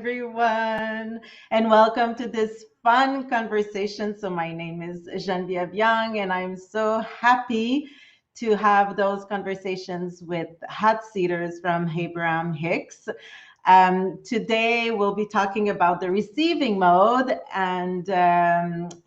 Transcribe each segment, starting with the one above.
everyone, and welcome to this fun conversation. So, my name is Genevieve Young, and I'm so happy to have those conversations with hot seaters from Abraham Hicks. Today, we'll be talking about the receiving mode, and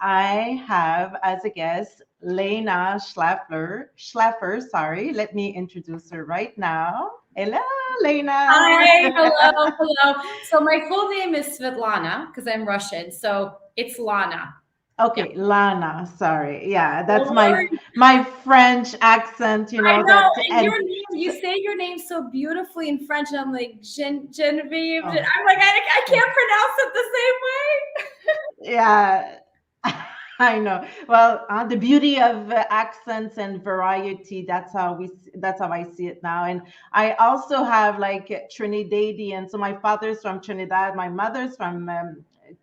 I have as a guest Lana Schlafer, sorry, let me introduce her right now. Hello, Lena. Hi, hello, hello. So my full name is Svetlana because I'm Russian. So it's Lana. Yeah. Okay, Lana. Sorry. Yeah, that's Don't my worry. my French accent, I know. that And and your name, you say your name so beautifully in French. And I'm like, Genevieve. oh, I'm like, I can't pronounce it the same way. yeah. I know. Well, the beauty of accents and variety, that's how I see it now. And I also have like Trinidadian. So my father's from Trinidad, my mother's from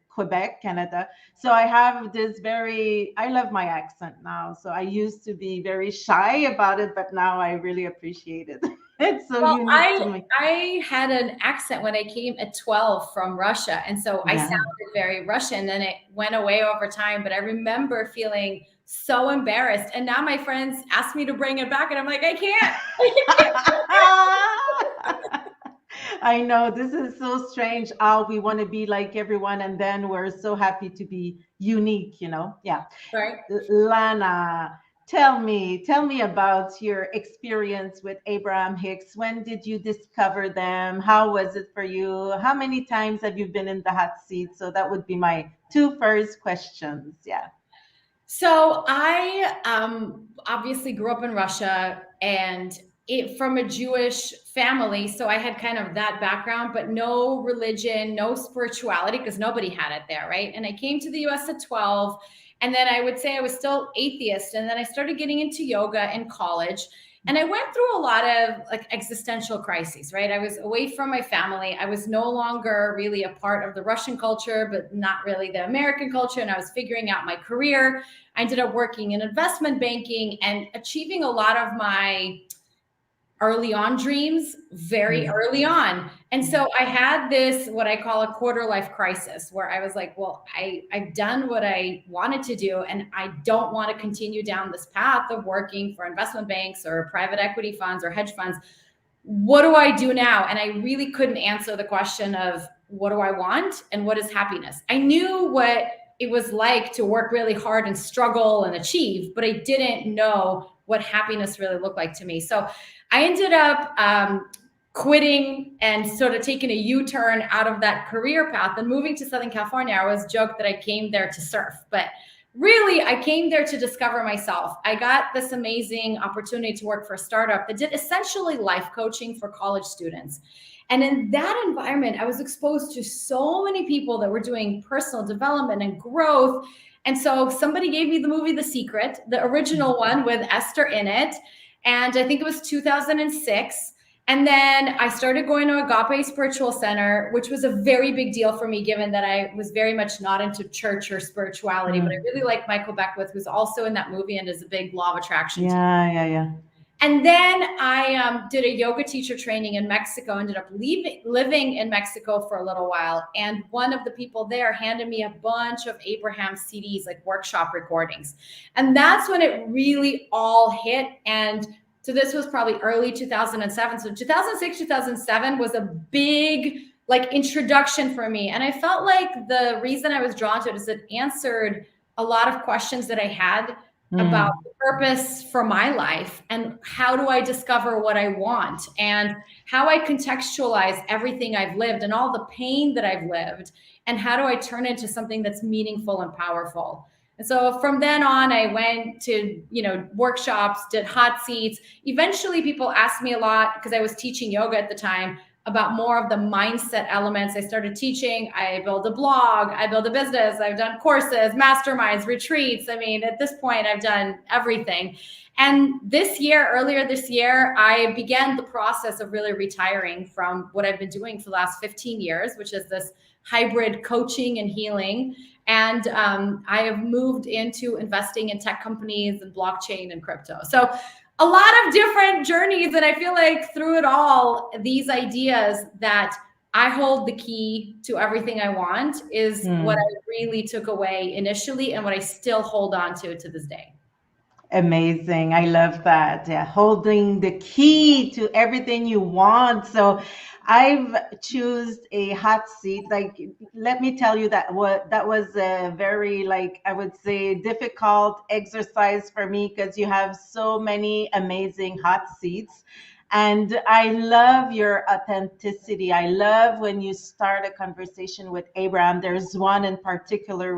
Quebec, Canada. So I have this I love my accent now. So I used to be very shy about it, but now I really appreciate it. It's so Well, unique to I me. I had an accent when I came at 12 from Russia, and so I Yeah. sounded very Russian. Then it went away over time, but I remember feeling so embarrassed. And now my friends ask me to bring it back, and I'm like, I can't. I know this is so strange how we want to be like everyone, and then we're so happy to be unique. Yeah. Right. Lana, tell me about your experience with Abraham Hicks. When did you discover them? How was it for you? How many times have you been in the hot seat? So that would be my two first questions. Yeah. So I obviously grew up in Russia and from a Jewish family. So I had kind of that background, but no religion, no spirituality, because nobody had it there, right? And I came to the US at 12. And then I would say I was still atheist. And then I started getting into yoga in college. And I went through a lot of like existential crises, right? I was away from my family. I was no longer really a part of the Russian culture, but not really the American culture. And I was figuring out my career. I ended up working in investment banking and achieving a lot of my early on dreams very Mm. early on. And so I had this, what I call a quarter life crisis, where I was like, well, I've done what I wanted to do, and I don't want to continue down this path of working for investment banks or private equity funds or hedge funds. What do I do now? And I really couldn't answer the question of what do I want and what is happiness? I knew what it was like to work really hard and struggle and achieve, but I didn't know what happiness really looked like to me. So I ended up quitting and sort of taking a U-turn out of that career path and moving to Southern California. I always joked that I came there to surf, but really I came there to discover myself. I got this amazing opportunity to work for a startup that did essentially life coaching for college students. And in that environment, I was exposed to so many people that were doing personal development and growth. And so somebody gave me the movie The Secret, the original one with Esther in it. And I think it was 2006. And then I started going to Agape Spiritual Center, which was a very big deal for me, given that I was very much not into church or spirituality. But I really like Michael Beckwith, who's also in that movie and is a big law of attraction. Yeah. And then I did a yoga teacher training in Mexico, ended up living in Mexico for a little while. And one of the people there handed me a bunch of Abraham CDs, like workshop recordings. And that's when it really all hit. And so this was probably early 2007. So 2006, 2007 was a big like introduction for me. And I felt like the reason I was drawn to it is it answered a lot of questions that I had about the purpose for my life and how do I discover what I want and how I contextualize everything I've lived and all the pain that I've lived and how do I turn it into something that's meaningful and powerful. And so from then on, I went to, workshops, did hot seats. Eventually people asked me a lot because I was teaching yoga at the time about more of the mindset elements. I started teaching, I built a blog, I built a business, I've done courses, masterminds, retreats. I mean, at this point, I've done everything. And earlier this year, I began the process of really retiring from what I've been doing for the last 15 years, which is this hybrid coaching and healing. And I have moved into investing in tech companies and blockchain and crypto. So a lot of different journeys. And I feel like through it all, these ideas that I hold the key to everything I want is what Hmm. I really took away initially and what I still hold on to this day. Amazing. I love that. Yeah, holding the key to everything you want. So I've choose a hot seat. Like, let me tell you that was a very, like, I would say, difficult exercise for me because you have so many amazing hot seats. And I love your authenticity. I love when you start a conversation with Abraham. There's one in particular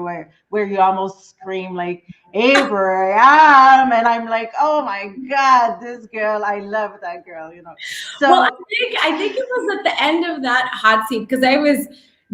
where you almost scream like, Abraham, and I'm like, oh my God, this girl, I love that girl, you know. Well, So, I think it was at the end of that hot seat because I was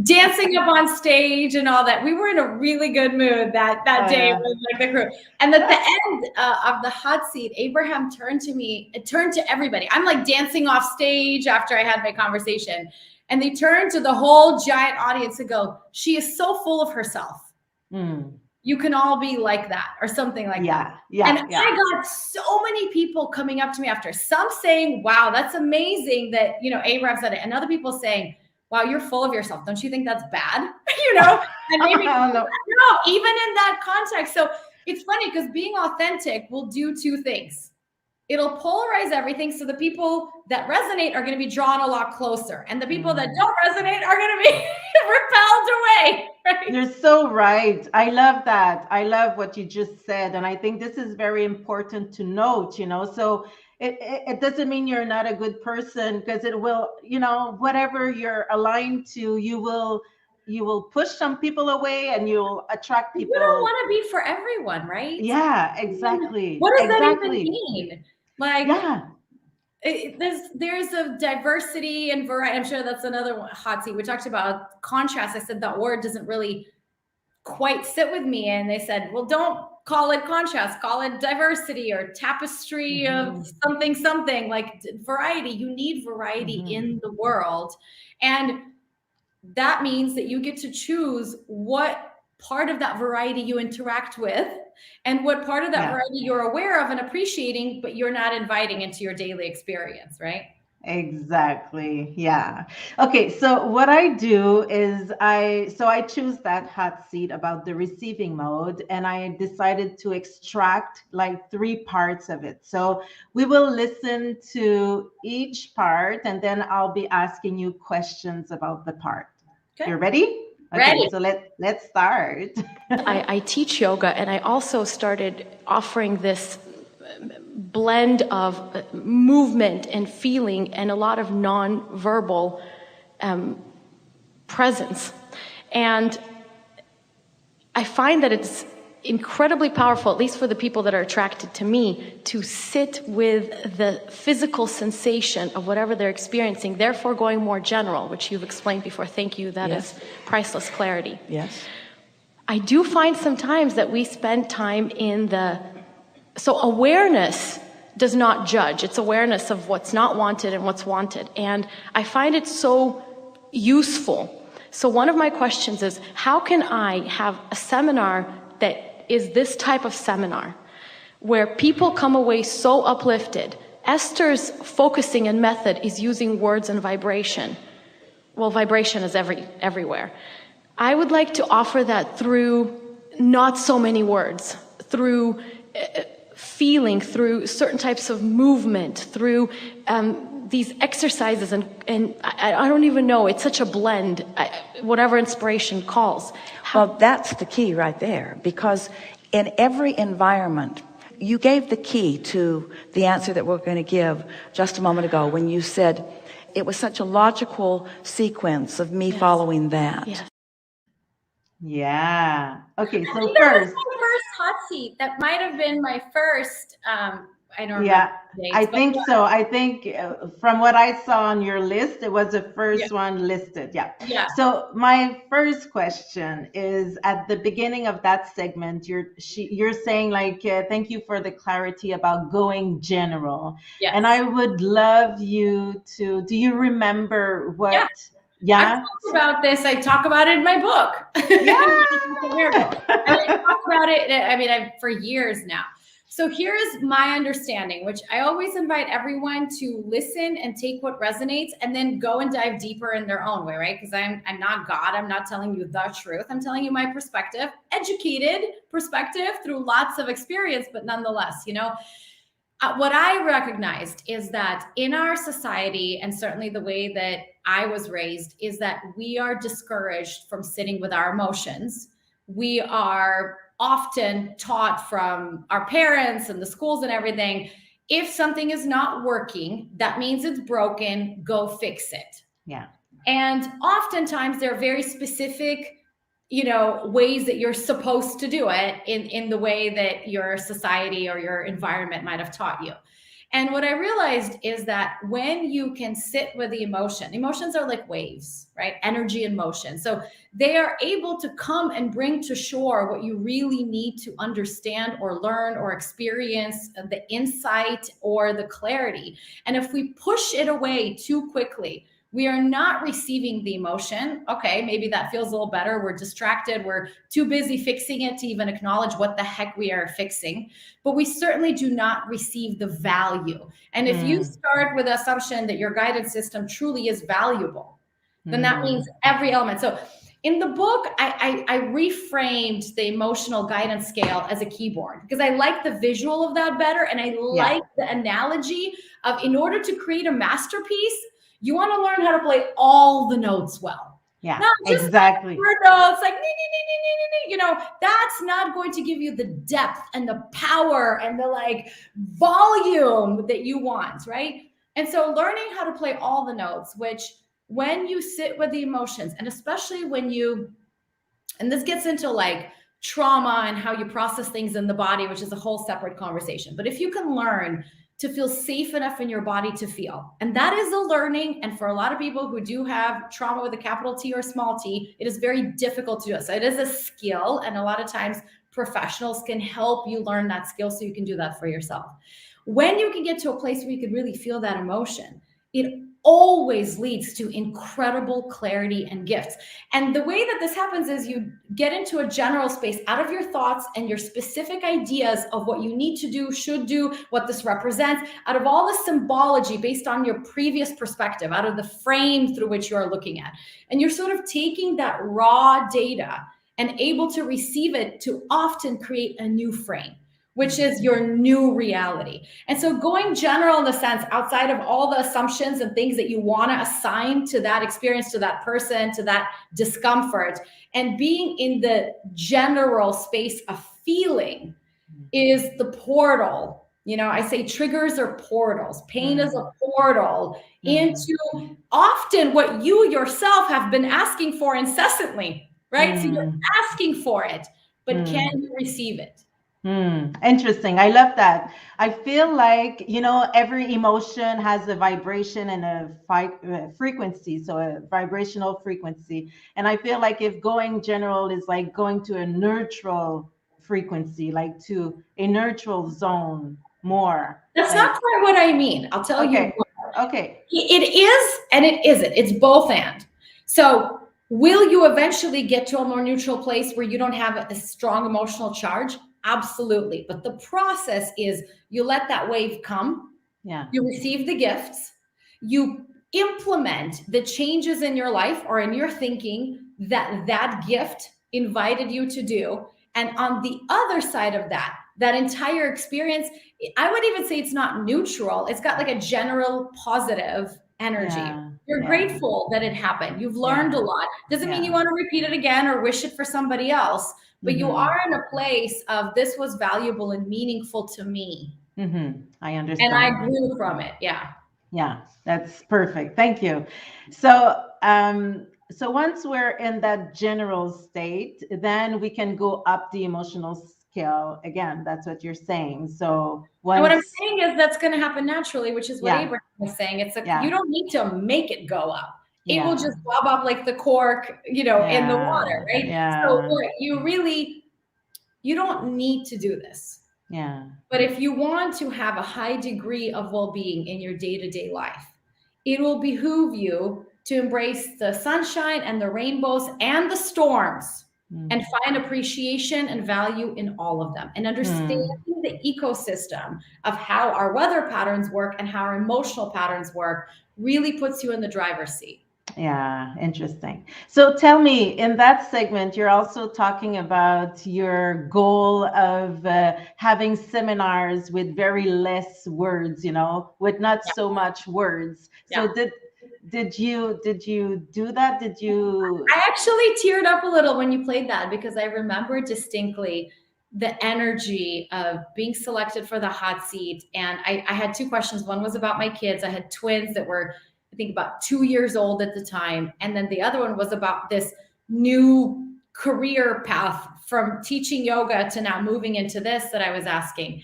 dancing up on stage and all that. We were in a really good mood that oh day yeah. with like the crew. And at the end of the hot seat, Abraham turned to me, it turned to everybody. I'm like dancing off stage after I had my conversation. And they turned to the whole giant audience and go, she is so full of herself. Mm, You can all be like that or something like that. yeah, And yeah, yeah. I got so many people coming up to me after, some saying, wow, that's amazing that, Abraham said it. And other people saying, wow, you're full of yourself. Don't you think that's bad? And maybe, I don't know. no, even in that context. So it's funny because being authentic will do two things. It'll polarize everything. So the people that resonate are going to be drawn a lot closer. And the people that Mm. don't resonate are going to be repelled away. Right? You're so right. I love that. I love what you just said. And I think this is very important to note, you know. So it doesn't mean you're not a good person because it will, you know, whatever you're aligned to, you will push some people away and you'll attract You don't people. want to be for everyone, right? Yeah, exactly. What does that even Exactly. mean? Like, Yeah. there's a diversity and variety. I'm sure that's another one, hot seat. We talked about contrast. I said that word doesn't really quite sit with me, and they said, well, don't call it contrast, call it diversity or tapestry of Hmm. something something, like variety. You need variety Hmm. in the world, and that means that you get to choose what part of that variety you interact with and what part of that Yeah. variety you're aware of and appreciating, but you're not inviting into your daily experience, right? Exactly. Yeah. Okay, so what I do is I choose that hot seat about the receiving mode and I decided to extract like three parts of it. So we will listen to each part and then I'll be asking you questions about the part. Okay. You're ready? Okay, Ready. so let's start. I teach yoga, and I also started offering this blend of movement and feeling and a lot of non-verbal presence. And I find that it's incredibly powerful, at least for the people that are attracted to me, to sit with the physical sensation of whatever they're experiencing, therefore going more general, which you've explained before. Thank you. That Yes. is priceless clarity. Yes. I do find sometimes that we spend time in so awareness does not judge. It's awareness of what's not wanted and what's wanted. And I find it so useful. So one of my questions is, how can I have a seminar that is this type of seminar where people come away so uplifted? Esther's focusing and method is using words and vibration. Well, vibration is everywhere. I would like to offer that through not so many words, through feeling, through certain types of movement, through these exercises, and I don't even know, it's such a blend, whatever inspiration calls. Well, that's the key right there, because in every environment, you gave the key to the answer that we're going to give just a moment ago when you said it was such a logical sequence of me following that. Yes. Yeah. Okay, I so think that was first, my first hot seat. That might have been my first. I don't remember yeah, the dates, I but think so. I think from what I saw on your list, it was the yeah, first one listed. Yeah. yeah, So my first question is at the beginning of that segment, you're saying like, thank you for the clarity about going general, and yes, I would love you to. Do you remember yeah. what? I've Yeah. talked about this. I talk about it in my book. Yeah. Miracle. And I talk about it. I mean, for years now. So here's my understanding, which I always invite everyone to listen and take what resonates and then go and dive deeper in their own way, right? Because I'm not God. I'm not telling you the truth. I'm telling you my perspective, educated perspective through lots of experience, but nonetheless, what I recognized is that in our society, and certainly the way that I was raised, is that we are discouraged from sitting with our emotions. We are often taught from our parents and the schools and everything, if something is not working, that means it's broken, go fix it. Yeah. And oftentimes there are very specific ways that you're supposed to do it in the way that your society or your environment might have taught you. And what I realized is that when you can sit with the emotions are like waves, right? Energy and motion. So they are able to come and bring to shore what you really need to understand or learn or experience, the insight or the clarity. And if we push it away too quickly, we are not receiving the emotion. Okay, maybe that feels a little better. We're distracted. We're too busy fixing it to even acknowledge what the heck we are fixing. But we certainly do not receive the value. And if you start with the assumption that your guidance system truly is valuable, then that means every element. So in the book, I reframed the emotional guidance scale as a keyboard because I like the visual of that better. And I like the analogy of, in order to create a masterpiece, you want to learn how to play all the notes well. Yeah, not just exactly. notes like that's not going to give you the depth and the power and the volume that you want, right? And so learning how to play all the notes, which when you sit with the emotions, and especially and this gets into trauma and how you process things in the body, which is a whole separate conversation. But if you can learn to feel safe enough in your body to feel. And that is a learning. And for a lot of people who do have trauma with a capital T or small t, it is very difficult to do it. So it is a skill. And a lot of times professionals can help you learn that skill so you can do that for yourself. When you can get to a place where you can really feel that emotion, it always leads to incredible clarity and gifts. And the way that this happens is you get into a general space out of your thoughts and your specific ideas of what you need to do, should do, what this represents, out of all the symbology based on your previous perspective, out of the frame through which you are looking at. And you're sort of taking that raw data and able to receive it to often create a new frame, which is your new reality. And so going general in the sense, outside of all the assumptions and things that you want to assign to that experience, to that person, to that discomfort, and being in the general space of feeling is the portal. I say triggers are portals. Pain is a portal into often what you yourself have been asking for incessantly, right? So you're asking for it, but can you receive it? Interesting. I love that. I feel like, every emotion has a vibration and a frequency, so a vibrational frequency. And I feel like if going general is like going to a neutral frequency, like to a neutral zone more. That's not quite what I mean. I'll tell you. Okay. It is and it isn't. It's both and. So will you eventually get to a more neutral place where you don't have a strong emotional charge? Absolutely. But the process is you let that wave come. Yeah. You receive the gifts. You implement the changes in your life or in your thinking that gift invited you to do. And on the other side of that entire experience, I would even say it's not neutral. It's got a general positive energy. Yeah. You're grateful that it happened. You've learned a lot. Doesn't mean you want to repeat it again or wish it for somebody else. But you are in a place of, this was valuable and meaningful to me. I understand. And I grew from it. Yeah. Yeah, that's perfect. Thank you. So, so once we're in that general state, then we can go up the emotional scale again. That's what you're saying. So what I'm saying is that's going to happen naturally, which is what Abraham was saying. It's you don't need to make it go up. It will just bob up like the cork, in the water, right? Yeah. So you don't need to do this. Yeah. But if you want to have a high degree of well-being in your day-to-day life, it will behoove you to embrace the sunshine and the rainbows and the storms and find appreciation and value in all of them, and understanding the ecosystem of how our weather patterns work and how our emotional patterns work really puts you in the driver's seat. Yeah, interesting. So tell me, in that segment, you're also talking about your goal of having seminars with very less words, with not so much words. So did you do that? Did you? I actually teared up a little when you played that, because I remember distinctly the energy of being selected for the hot seat. And I had two questions. One was about my kids. I had twins that were, I think, about 2 years old at the time. And then the other one was about this new career path from teaching yoga to now moving into this that I was asking.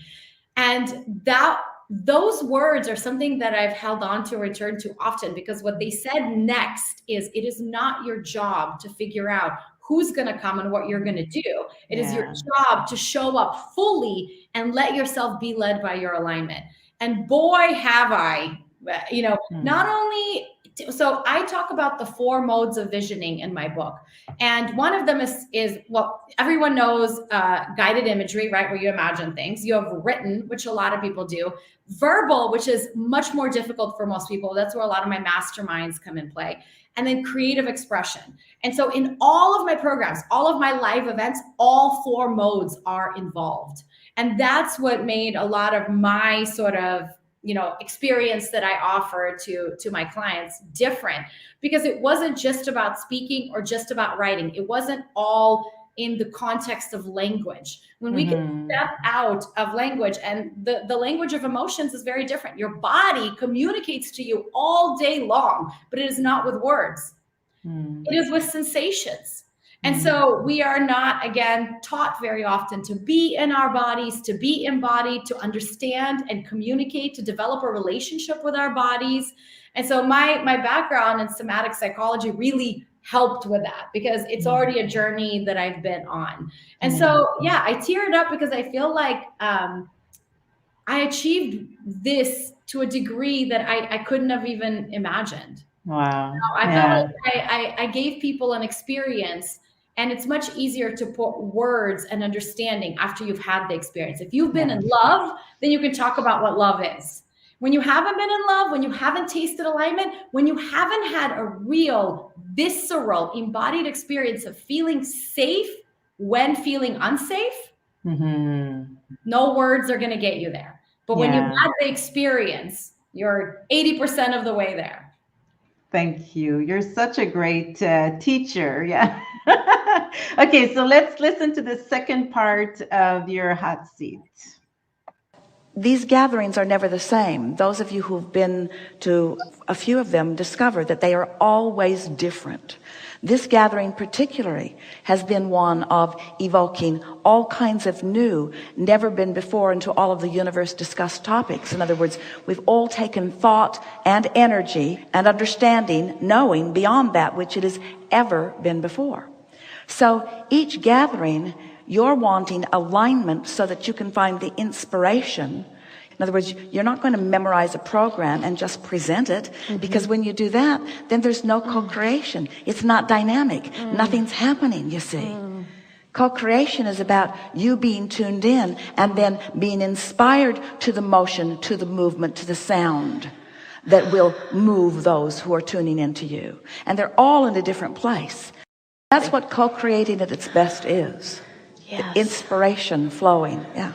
And those words are something that I've held on to, return to often, because what they said next is, it is not your job to figure out who's going to come and what you're going to do. It is your job to show up fully and let yourself be led by your alignment. And boy, have I, not only, so I talk about the 4 modes of visioning in my book. And one of them is well, everyone knows guided imagery, right? Where you imagine things. You have written, which a lot of people do. Verbal, which is much more difficult for most people. That's where a lot of my masterminds come in play. And then creative expression. And so in all of my programs, all of my live events, all 4 modes are involved. And that's what made a lot of my sort of experience that I offer to my clients different, because it wasn't just about speaking or just about writing. It wasn't all in the context of language. When we can step out of language, and the language of emotions is very different. Your body communicates to you all day long, but it is not with words. It is with sensations. And so we are not, again, taught very often to be in our bodies, to be embodied, to understand and communicate, to develop a relationship with our bodies. And so my background in somatic psychology really helped with that, because it's already a journey that I've been on. And so, I teared up because I feel like I achieved this to a degree that I couldn't have even imagined. Wow. I felt like I gave people an experience. And it's much easier to put words and understanding after you've had the experience. If you've been in love, then you can talk about what love is. When you haven't been in love, when you haven't tasted alignment, when you haven't had a real, visceral, embodied experience of feeling safe when feeling unsafe, no words are going to get you there. But when you've had the experience, you're 80% of the way there. Thank you. You're such a great teacher. Yeah. Okay, so let's listen to the second part of your hot seat. These gatherings are never the same. Those of you who've been to a few of them discover that they are always different. This gathering particularly has been one of evoking all kinds of new, never been before into all of the universe discussed topics. In other words, we've all taken thought and energy and understanding, knowing beyond that which it has ever been before. So each gathering, you're wanting alignment so that you can find the inspiration. In other words, you're not going to memorize a program and just present it, because when you do that, then there's no co-creation. It's not dynamic. Nothing's happening, you see. Co-creation is about you being tuned in and then being inspired to the motion, to the movement, to the sound that will move those who are tuning into you. And they're all in a different place. That's what co-creating at its best is. Yes. Inspiration flowing. Yeah.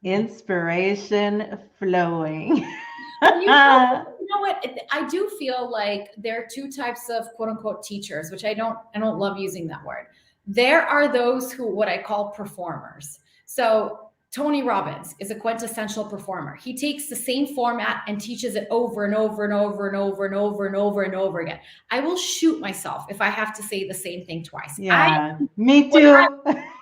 Inspiration flowing. You know what? I do feel like there are 2 types of quote unquote teachers, which I don't love using that word. There are those who, what I call performers. So Tony Robbins is a quintessential performer. He takes the same format and teaches it over and over and over and over and over and over and over again. I will shoot myself if I have to say the same thing twice. Yeah, me too.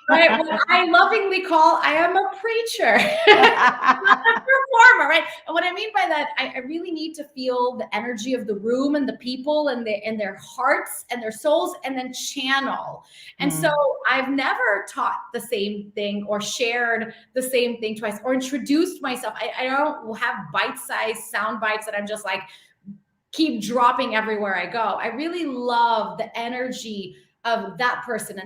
What I lovingly call, I am a preacher, not a performer, right? And what I mean by that, I really need to feel the energy of the room and the people and their hearts and their souls, and then channel. And so I've never taught the same thing or shared the same thing twice or introduced myself. I don't have bite-sized sound bites that I'm just like keep dropping everywhere I go. I really love the energy of that person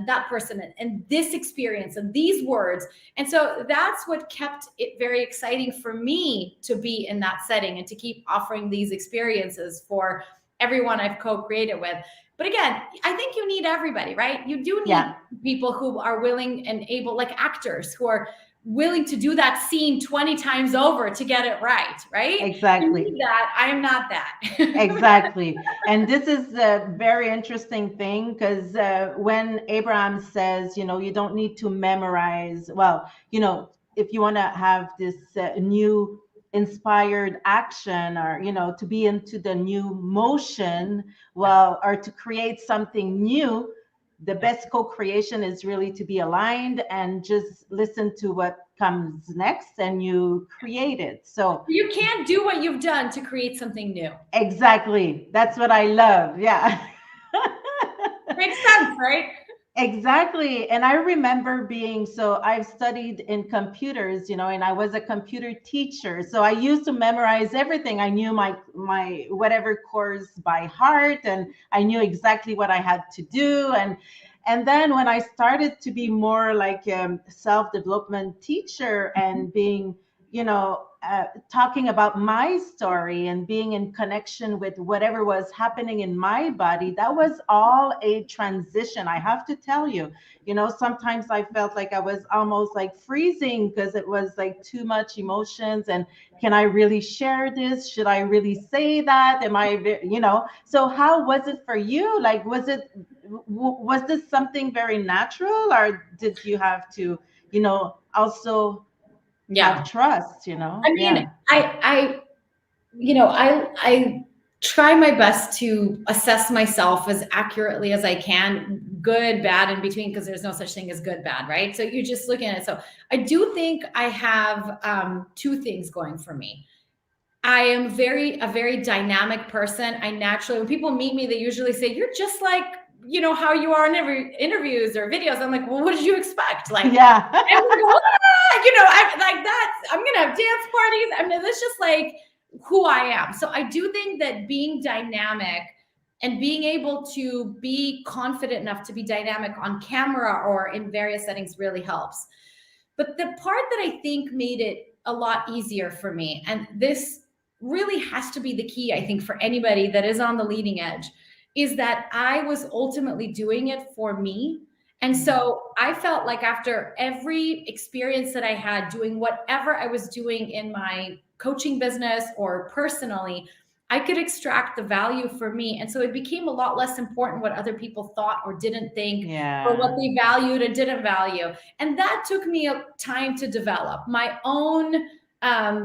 and this experience and these words. And so that's what kept it very exciting for me to be in that setting and to keep offering these experiences for everyone I've co-created with. But again, I think you need everybody, right? You do need people who are willing and able, like actors who are willing to do that scene 20 times over to get it right? Exactly. You need that. I am not that. Exactly. And this is a very interesting thing, because when Abraham says, you don't need to memorize, well, if you want to have this new inspired action, or to be into the new motion, well, or to create something new, the best co-creation is really to be aligned and just listen to what comes next, and you create it. So you can't do what you've done to create something new. Exactly. That's what I love. Yeah. Makes sense, right? Exactly. And I remember so I've studied in computers, and I was a computer teacher. So I used to memorize everything. I knew my whatever course by heart, and I knew exactly what I had to do. And then when I started to be more like a self-development teacher, and being, talking about my story and being in connection with whatever was happening in my body, that was all a transition. I have to tell you, sometimes I felt like I was almost like freezing, because it was like too much emotions. And can I really share this? Should I really say that? Am I, so how was it for you? Like, was this something very natural, or did you have to, also have trust, I mean, I try my best to assess myself as accurately as I can, good, bad, in between, because there's no such thing as good, bad, right? So you're just looking at it. So I do think I have two things going for me. I am a very dynamic person. I naturally, when people meet me, they usually say, "You're just like, how you are in every interviews or videos." I'm like, "Well, what did you expect?" Like, yeah. everyone go, I'm like that. I'm gonna have dance parties. I mean, that's just like who I am. So I do think that being dynamic and being able to be confident enough to be dynamic on camera or in various settings really helps. But the part that I think made it a lot easier for me, and this really has to be the key, I think, for anybody that is on the leading edge, is that I was ultimately doing it for me. And so I felt like after every experience that I had doing whatever I was doing in my coaching business or personally, I could extract the value for me. And so it became a lot less important what other people thought or didn't think, or what they valued and didn't value. And that took me a time to develop my own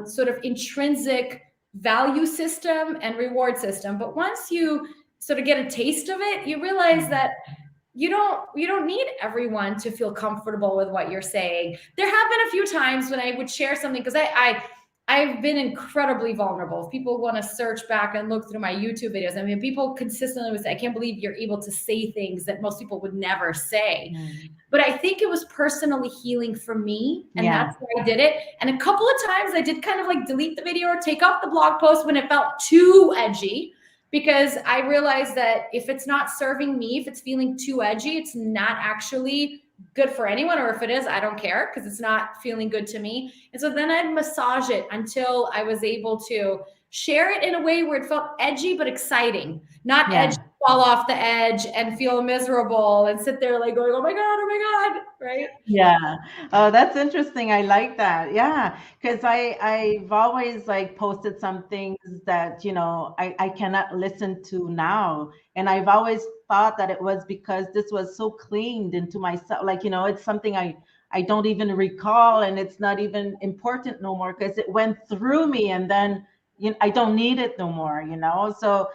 sort of intrinsic value system and reward system. But once you sort of get a taste of it, you realize that you don't need everyone to feel comfortable with what you're saying. There have been a few times when I would share something, because I've been incredibly vulnerable. If people want to search back and look through my YouTube videos, I mean, people consistently would say, "I can't believe you're able to say things that most people would never say." But I think it was personally healing for me. And that's why I did it. And a couple of times I did kind of like delete the video or take off the blog post when it felt too edgy, because I realized that if it's not serving me, if it's feeling too edgy, it's not actually good for anyone. Or if it is, I don't care, because it's not feeling good to me. And so then I'd massage it until I was able to share it in a way where it felt edgy but exciting, not edgy, fall off the edge and feel miserable and sit there like going, oh my God, right? Yeah. Oh, that's interesting. I like that. Yeah. Because I've always like posted some things that, I cannot listen to now. And I've always thought that it was because this was so cleaned into myself. Like, it's something I don't even recall, and it's not even important no more, because it went through me, and then, I don't need it no more, So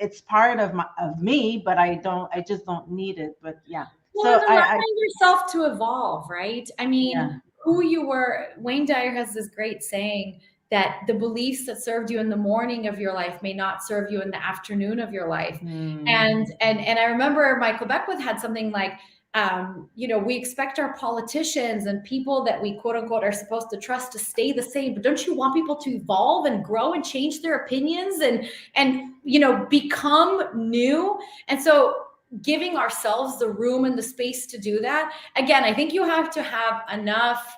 it's part of me, but I just don't need it. But yeah. Well, So it's allowing yourself to evolve, right? I mean, who you were, Wayne Dyer has this great saying that the beliefs that served you in the morning of your life may not serve you in the afternoon of your life. And I remember Michael Beckwith had something like, we expect our politicians and people that we quote unquote are supposed to trust to stay the same, but don't you want people to evolve and grow and change their opinions and become new? And so giving ourselves the room and the space to do that. Again, I think you have to have enough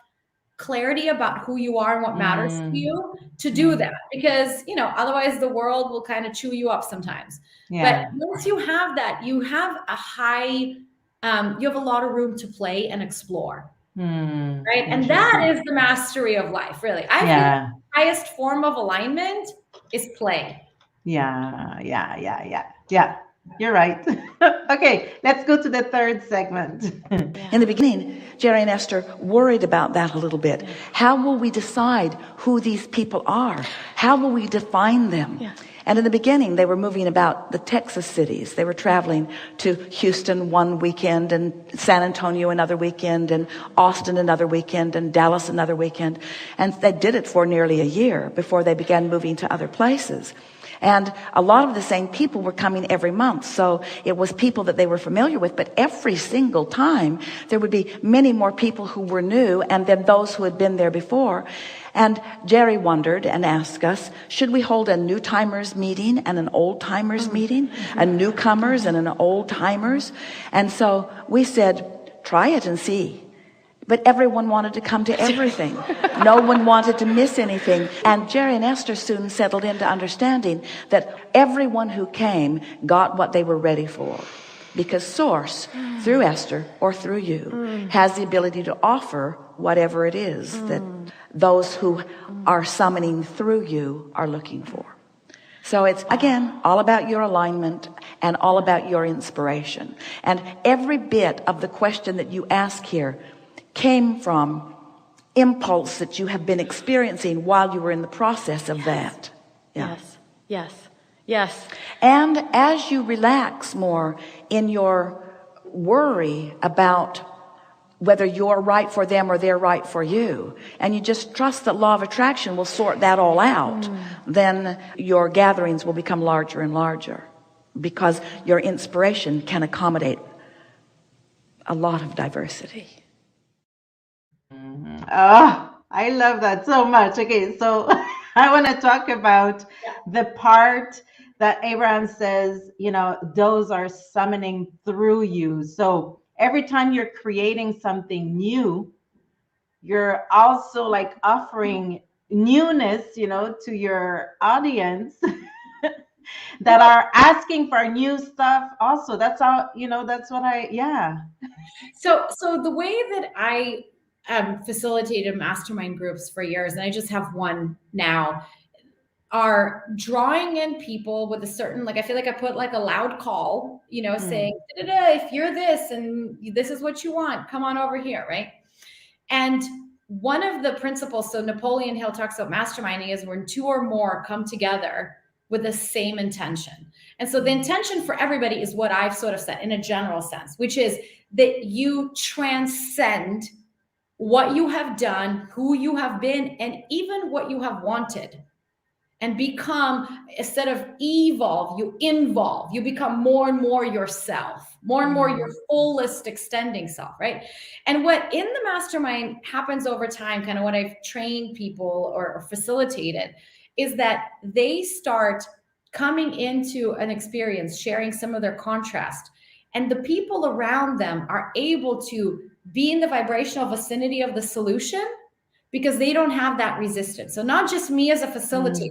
clarity about who you are and what matters to you to do that, because otherwise the world will kind of chew you up sometimes. But once you have that, you have a high you have a lot of room to play and explore, right? And that is the mastery of life, really. I think the highest form of alignment is play. Yeah. You're right. Okay, let's go to the third segment. In the beginning, Jerry and Esther worried about that a little bit. How will we decide who these people are? How will we define them? And in the beginning, they were moving about the Texas cities. They were traveling to Houston one weekend, and San Antonio another weekend, and Austin another weekend, and Dallas another weekend. And they did it for nearly a year before they began moving to other places. And a lot of the same people were coming every month. So it was people that they were familiar with, but every single time there would be many more people who were new, and then those who had been there before. And Jerry wondered and asked us, should we hold a new timers meeting and an old timers meeting, a newcomers and an old timers? And so we said, try it and see. But everyone wanted to come to everything. No one wanted to miss anything. And Jerry and Esther soon settled into understanding that everyone who came got what they were ready for. Because Source, through Esther or through you, has the ability to offer whatever it is that those who are summoning through you are looking for. So it's, again, all about your alignment and all about your inspiration. And every bit of the question that you ask here came from impulse that you have been experiencing while you were in the process of that. Yes. And as you relax more in your worry about whether you're right for them or they're right for you, and you just trust that law of attraction will sort that all out, then your gatherings will become larger and larger, because your inspiration can accommodate a lot of diversity. Oh, I love that so much. Okay, so I want to talk about the part that Abraham says, those are summoning through you. So every time you're creating something new, you're also like offering newness, to your audience that are asking for new stuff also. That's how, that's what So the way that I facilitated mastermind groups for years, and I just have one now, are drawing in people with a certain, I feel like I put like a loud call, saying, if you're this and this is what you want, come on over here, right? And one of the principles, so Napoleon Hill talks about masterminding, is when two or more come together with the same intention. And so the intention for everybody is what I've sort of said in a general sense, which is that you transcend what you have done, who you have been, and even what you have wanted, and become, instead of evolve, you involve, you become more and more yourself, more and more your fullest extending self, right? And what in the mastermind happens over time, kind of what I've trained people or facilitated, is that they start coming into an experience, sharing some of their contrast, and the people around them are able to be in the vibrational vicinity of the solution because they don't have that resistance. So not just me as a facilitator,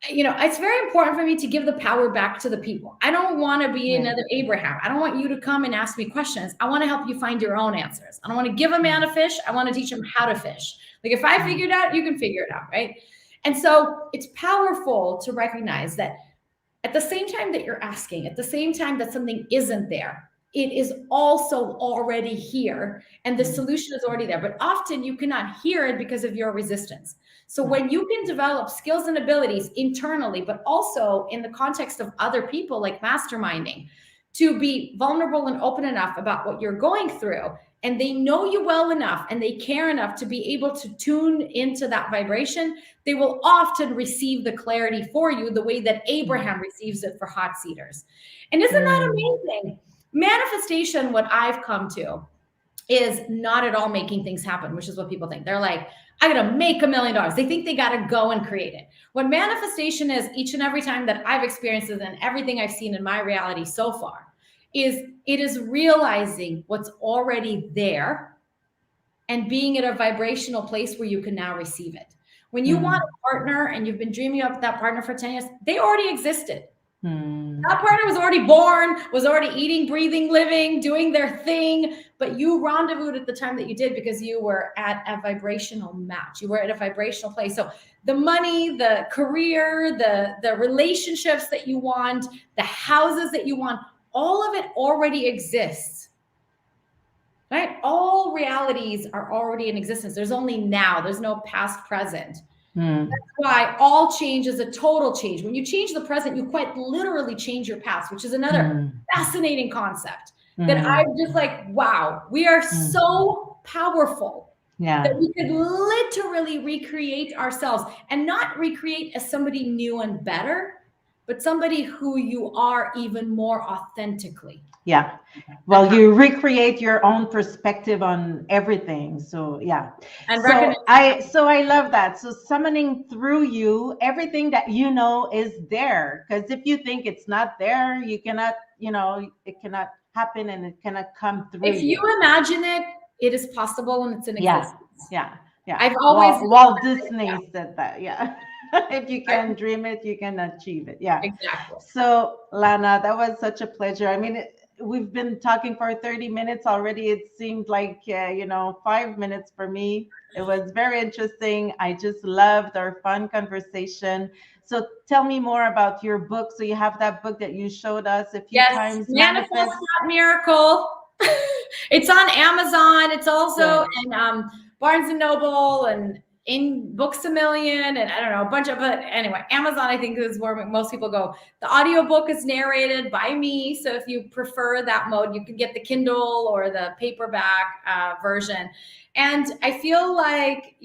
it's very important for me to give the power back to the people. I don't want to be another Abraham. I don't want you to come and ask me questions. I want to help you find your own answers. I don't want to give a man a fish. I want to teach him how to fish. Like if I figured out, you can figure it out, right? And so it's powerful to recognize that at the same time that you're asking, at the same time that something isn't there, it is also already here and the solution is already there. But often you cannot hear it because of your resistance. So when you can develop skills and abilities internally, but also in the context of other people, like masterminding, to be vulnerable and open enough about what you're going through, and they know you well enough and they care enough to be able to tune into that vibration, they will often receive the clarity for you the way that Abraham receives it for hot seaters. And isn't that amazing? Manifestation, what I've come to, is not at all making things happen, which is what people think. They're like, I got to make $1 million. They think they got to go and create it. What manifestation is, each and every time that I've experienced it and everything I've seen in my reality so far, it is realizing what's already there and being at a vibrational place where you can now receive it. When you want a partner and you've been dreaming of that partner for 10 years, they already existed. That partner was already born, was already eating, breathing, living, doing their thing, but you rendezvoused at the time that you did because you were at a vibrational match. You were at a vibrational place. So the money, the career, the relationships that you want, the houses that you want, all of it already exists. Right? All realities are already in existence. There's only now. There's no past, present. That's why all change is a total change. When you change the present, you quite literally change your past, which is another fascinating concept that I'm just like, wow, we are so powerful that we could literally recreate ourselves, and not recreate as somebody new and better, but somebody who you are even more authentically. Yeah. Well, you recreate your own perspective on everything. So yeah. And So I love that. So summoning through you, everything that you know is there. Because if you think it's not there, you cannot, it cannot happen and it cannot come through. If you imagine it, it is possible and it's in existence. Yeah. I've always Walt Disney said that. Yeah. If you can dream it, you can achieve it. Yeah. Exactly. So Lana, that was such a pleasure. I mean, we've been talking for 30 minutes already. It seemed like, 5 minutes for me. It was very interesting. I just loved our fun conversation. So tell me more about your book. So you have that book that you showed us a few times. Manifest That Miracle. It's on Amazon. It's also in Barnes and Noble and in Books A Million, and I don't know, a bunch of it. Anyway, Amazon, I think, is where most people go. The audiobook is narrated by me. So if you prefer that mode, you can get the Kindle or the paperback version. And I feel like,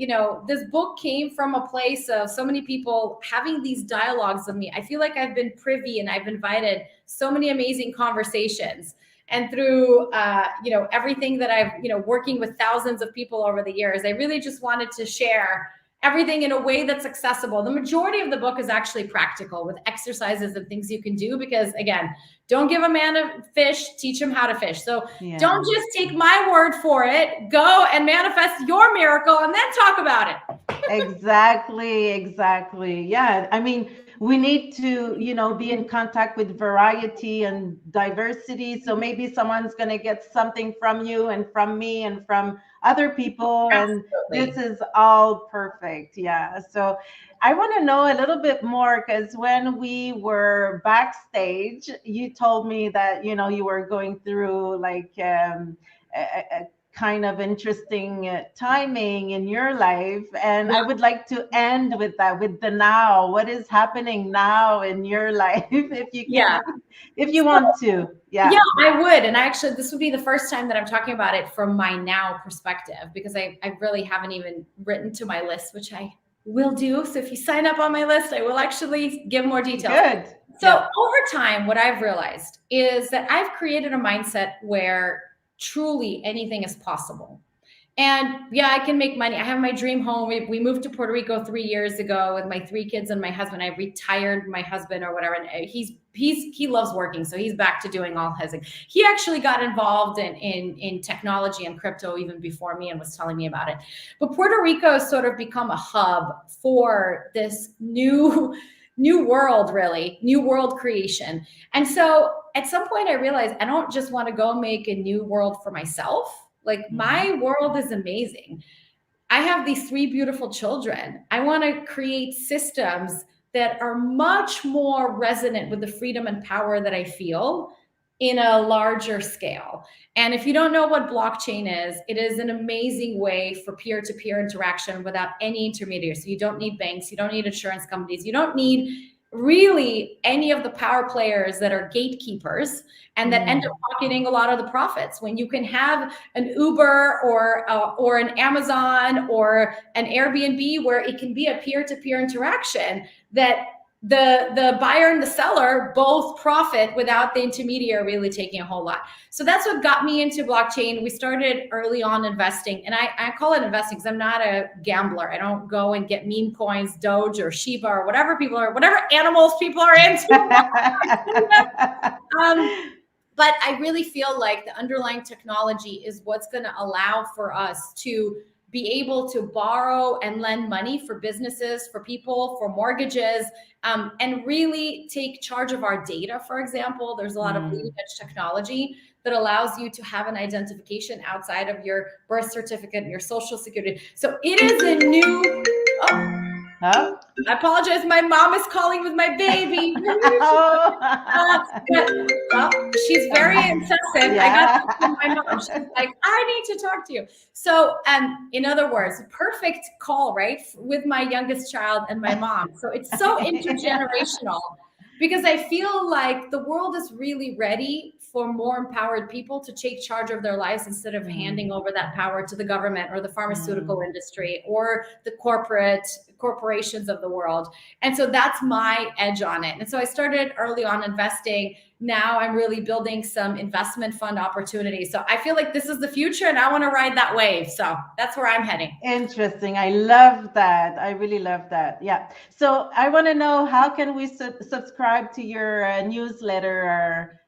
this book came from a place of so many people having these dialogues with me. I feel like I've been privy and I've invited so many amazing conversations. And through, everything that I've, working with thousands of people over the years, I really just wanted to share everything in a way that's accessible. The majority of the book is actually practical with exercises and things you can do, because again, don't give a man a fish, teach him how to fish. So don't just take my word for it, go and manifest your miracle and then talk about it. Exactly. Yeah. I mean, we need to, be in contact with variety and diversity. So maybe someone's going to get something from you and from me and from other people. Absolutely. And this is all perfect. Yeah. So I want to know a little bit more, because when we were backstage, you told me that, you were going through like a kind of interesting timing in your life, and I would like to end with that, with the now. What is happening now in your life, if you can, if you want to? Yeah, I would. And actually, this would be the first time that I'm talking about it from my now perspective, because I really haven't even written to my list, which I will do. So if you sign up on my list, I will actually give more details. Good. So over time, what I've realized is that I've created a mindset where truly anything is possible. And I can make money. I have my dream home. We moved to Puerto Rico 3 years ago with my 3 kids and my husband. I retired my husband or whatever. And he loves working. So he's back to doing all his things. He actually got involved in technology and crypto even before me and was telling me about it. But Puerto Rico has sort of become a hub for this new world, really, new world creation. And so at some point I realized I don't just want to go make a new world for myself. Like, my world is amazing. I have these 3 beautiful children. I want to create systems that are much more resonant with the freedom and power that I feel in a larger scale. And if you don't know what blockchain is, it is an amazing way for peer-to-peer interaction without any intermediaries. So you don't need banks, you don't need insurance companies, you don't need really any of the power players that are gatekeepers and that end up pocketing a lot of the profits. When you can have an Uber or an Amazon or an Airbnb where it can be a peer-to-peer interaction that the buyer and the seller both profit without the intermediary really taking a whole lot. So that's what got me into blockchain. We started early on investing, and I call it investing because I'm not a gambler. I don't go and get meme coins, Doge or Shiba or whatever animals people are into. But I really feel like the underlying technology is what's going to allow for us to be able to borrow and lend money for businesses, for people, for mortgages, and really take charge of our data. For example, there's a lot of leading edge technology that allows you to have an identification outside of your birth certificate and your social security. So it is a new, Huh? I apologize. My mom is calling with my baby. She's very incessant. I got this from my mom. She's like, I need to talk to you. So, in other words, perfect call, right? With my youngest child and my mom. So it's so intergenerational because I feel like the world is really ready for more empowered people to take charge of their lives instead of handing over that power to the government or the pharmaceutical industry or the corporations of the world. And so that's my edge on it. And so I started early on investing. Now I'm really building some investment fund opportunities. So I feel like this is the future and I want to ride that wave. So that's where I'm heading. Interesting. I love that. I really love that. Yeah. So I want to know, how can we subscribe to your newsletter, or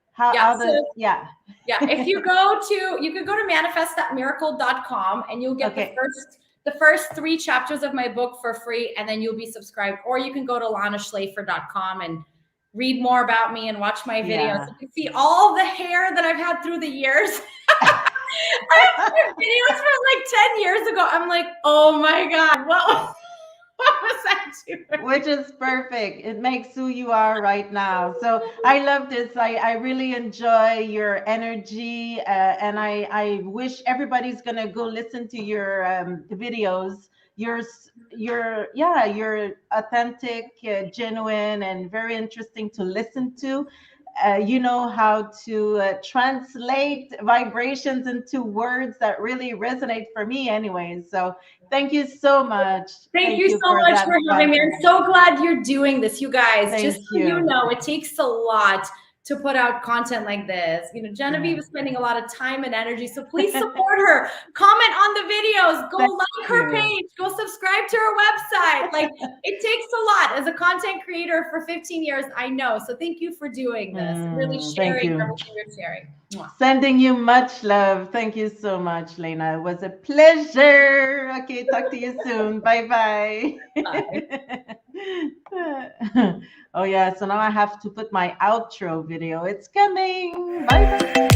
yeah. If you can go to manifest.miracle.com and you'll get the first 3 chapters of my book for free, and then you'll be subscribed. Or you can go to lanashlafer.com and read more about me and watch my videos. You can see all the hair that I've had through the years. I have videos from like 10 years ago. I'm like, oh my God, what was I doing? Which is perfect. It makes who you are right now. So I love this. I really enjoy your energy, and I wish everybody's gonna go listen to your videos. You're authentic, genuine, and very interesting to listen to. You know how to translate vibrations into words that really resonate for me anyways. So thank you so much. Thank you so much for having me. I'm so glad you're doing this, you guys. Just so you know, it takes a lot to put out content like this. You know, Genevieve is spending a lot of time and energy, so please support her. Comment on the videos. Go like her page. Go subscribe to her website. Like, it takes a lot as a content creator for 15 years. I know. So thank you for doing this. Really sharing everything you're sharing. Sending you much love. Thank you so much, Lana. It was a pleasure. Okay, talk to you soon. Bye-bye. Oh yeah, so now I have to put my outro video. It's coming. Bye-bye.